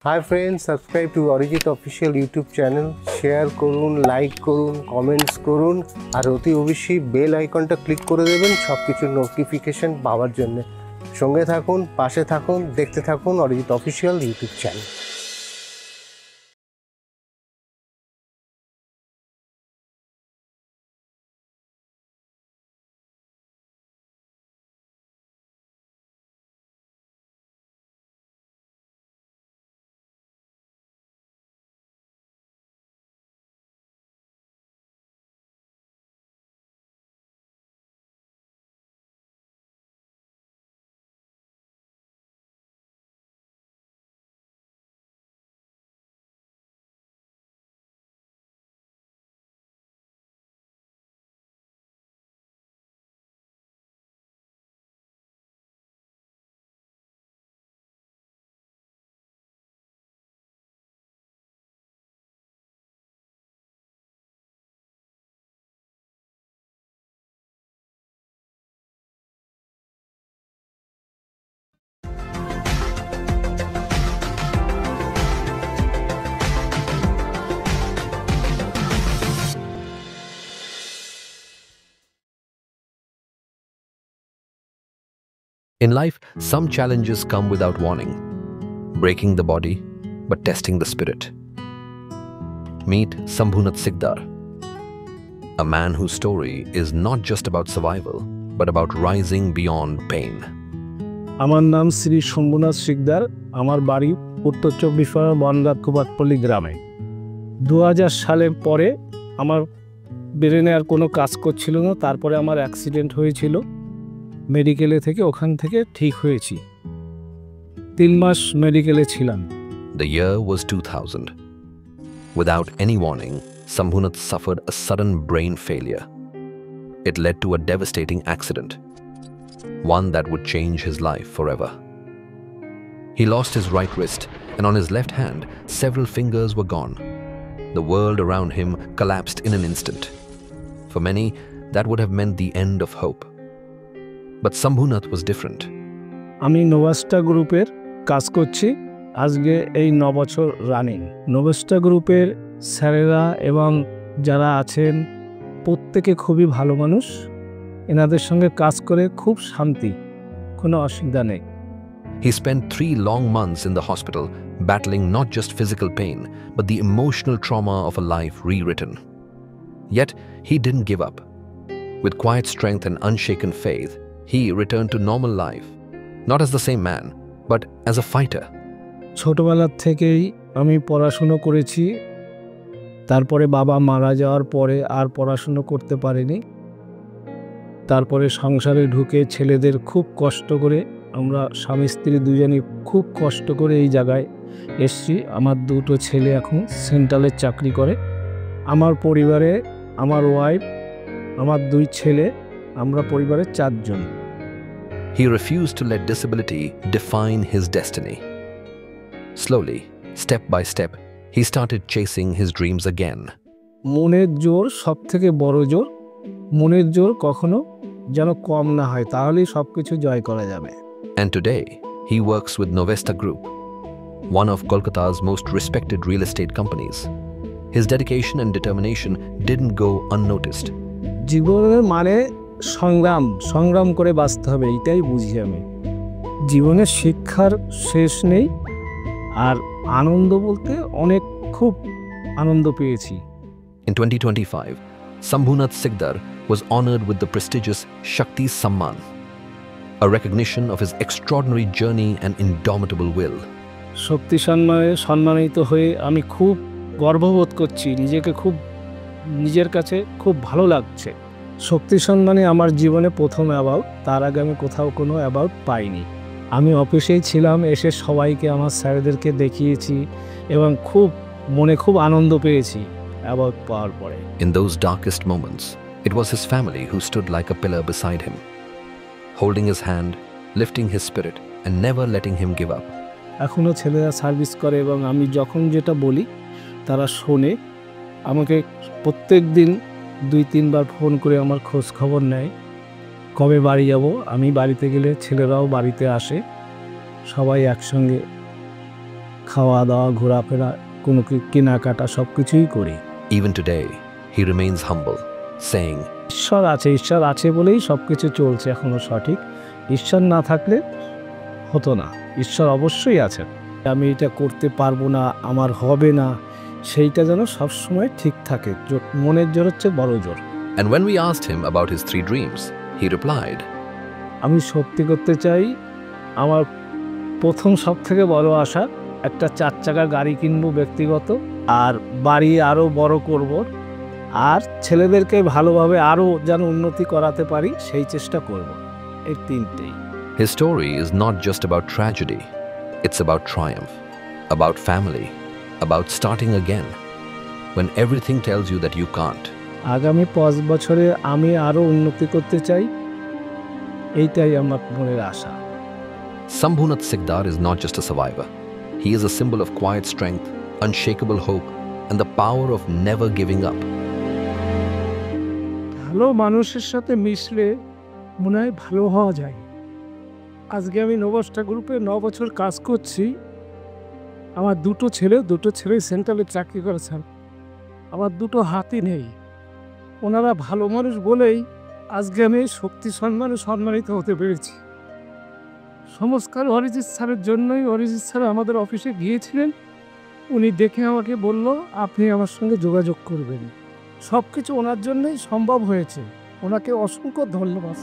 Hi friends, subscribe to Arijit official YouTube channel. Share করুন, like করুন, comments করুন, আর অতি অবশ্যই বেল আইকনটা ক্লিক করে দেবেন সব কিছুর নোটিফিকেশান পাওয়ার জন্য। সঙ্গে থাকুন, পাশে থাকুন, দেখতে থাকুন Arijit official YouTube channel. In life, some challenges come without warning, breaking the body but testing the spirit. Meet Sambhunath Sikdar, a man whose story is not just about survival but about rising beyond pain. আমার নাম শ্রী শম্ভুনাথ শিকদার। আমার বাড়ি উত্তর চব্বিশ পরগনা বনগাঁ কুবাতপল্লী গ্রামে। 2000 সালের পরে আমার ব্রেনে আর কোনো কাজ করছিল না। তারপরে আমার অ্যাক্সিডেন্ট হয়েছিল, মেডিকেলে থেকে ওখান থেকে ঠিক হয়েছি। 3 মাস মেডিকেলে ছিলাম। The year was 2000. Without any warning, Sambhunath suffered a sudden brain failure. It led to a devastating accident, one that would change his life forever. He lost his right wrist, and on his left hand, several fingers were gone. The world around him collapsed in an instant. For many, that would have meant the end of hope. But Sambhunath was different. আমি নোভাস্টা গ্রুপের কাজ করছি আজকে এই 9 বছর running. নোভাস্টা গ্রুপের স্যারেরা এবং যারা আছেন প্রত্যেকে খুবই ভালো মানুষ। এনাদের সঙ্গে কাজ করে খুব শান্তি, কোনো অসুবিধা নেই। He spent 3 long months in the hospital, battling not just physical pain, but the emotional trauma of a life rewritten. Yet, he didn't give up. With quiet strength and unshaken faith, he returned to normal life, not as the same man, but as a fighter. ছোটবেলার থেকেই আমি পড়াশুনো করেছি। তারপরে বাবা মারা যাওয়ার পরে আর পড়াশুনো করতে পারিনি। তারপরে সংসারে ঢুকে ছেলেদের খুব কষ্ট করে, আমরা স্বামী স্ত্রী দুজনই খুব কষ্ট করে এই জায়গায় এসছি। আমার 2টো ছেলে এখন সেন্ট্রালে চাকরি করে। আমার পরিবারে আমার ওয়াইফ, আমার 2 ছেলে, আমরা পরিবারে 4 জন। He refused to let disability define his destiny. Slowly, step by step, he started chasing his dreams again. মনের জোর সব থেকে বড় জোর। মনের জোর কখনো যেন কম না হয়, তাহলেই সব কিছু জয় করা যাবে। And today, he works with Novesta Group, one of Kolkata's most respected real estate companies. His dedication and determination didn't go unnoticed. জীবনের মানে সংগ্রাম করে বাঁচতে হবে, এইটাই বুঝি আমি। জীবনের শিক্ষার শেষ নেই, আর আনন্দ বলতে অনেক খুব আনন্দ পেয়েছি। In 2025, Sambhunath Sikdar was honored with the prestigious Shakti Samman, a recognition of his extraordinary journey and indomitable will. শক্তি সম্মানিত হয়ে আমি খুব গর্ববোধ করছি, নিজের কাছে খুব ভালো লাগছে। শক্তি সম্মানে আমার জীবনে প্রথম অ্যাওয়ার্ড, তার আগে আমি কোথাও কোনো অ্যাওয়ার্ড পাইনি। আমি অফিসেই ছিলাম, এসে সবাইকে আমার স্যারদেরকে দেখিয়েছি এবং মনে খুব আনন্দ পেয়েছি অ্যাওয়ার্ড পাওয়ার পরে। In those darkest moments, it was his family who stood like a pillar beside him, holding his hand, lifting his spirit, and never letting him give up. এখনও ছেলেরা সার্ভিস করে এবং আমি যখন যেটা বলি তারা শোনে। আমাকে প্রত্যেক দিন 2-3 বার ফোন করে আমার খোঁজ খবর নেয়, কবে বাড়ি যাব। আমি বাড়িতে গেলে ছেলেরাও বাড়িতে আসে, সবাই একসঙ্গে খাওয়া দাওয়া ঘোরাফেরা কোনো কেনাকাটা সব কিছুই করি। Even today, he remains humble, saying, ঈশ্বর আছে বলেই সব কিছু চলছে এখনো সঠিক। ঈশ্বর না থাকলে হতো না। ঈশ্বর অবশ্যই আছেন। আমি এটা করতে পারবো না, আমার হবে না, সেইটা যেন সবসময় ঠিক থাকে। মনের জোর হচ্ছে বড় জোর। And when we asked him about his 3 dreams, he replied, আমি সত্যি করতে চাই, আমার প্রথম সব থেকে বড় আশা একটা 4 চাকা গাড়ি কিনবো ব্যক্তিগত, আর বাড়ি আরও বড় করব, আর ছেলেদেরকে ভালোভাবে আরও যেন উন্নতি করাতে পারি সেই চেষ্টা করব। এই 3টেই। his story is not just about tragedy, it's about triumph, about family, about starting again, when everything tells you that you can't. আগামী 5 বছরে আমি আরও উন্নতি করতে চাই, এইটাই আমার মনের আশা। Sambhunath Sikdar is not just a survivor. He is a symbol of quiet strength, unshakable hope, and the power of never giving up. ভালো মানুষের সাথে মিশলে মনে হয় ভালো হওয়া যায়। আজকে আমি নবস্টা গ্রুপে 9 বছর কাজ করছি। আমার দুটো ছেলে সেন্ট্রালে চাকরি করেছেন। আমার দুটো হাতই নেই। ওনারা ভালো মানুষ বলেই আজকে আমি শক্তি সম্মানে সম্মানিত হতে পেরেছি। সংস্কার অরিজিৎ স্যারের জন্যই অরিজিৎ স্যার আমাদের অফিসে গিয়েছিলেন। উনি দেখে আমাকে বলল, আপনি আমার সঙ্গে যোগাযোগ করবেন। সব কিছু ওনার জন্যই সম্ভব হয়েছে। ওনাকে অসংখ্য ধন্যবাদ।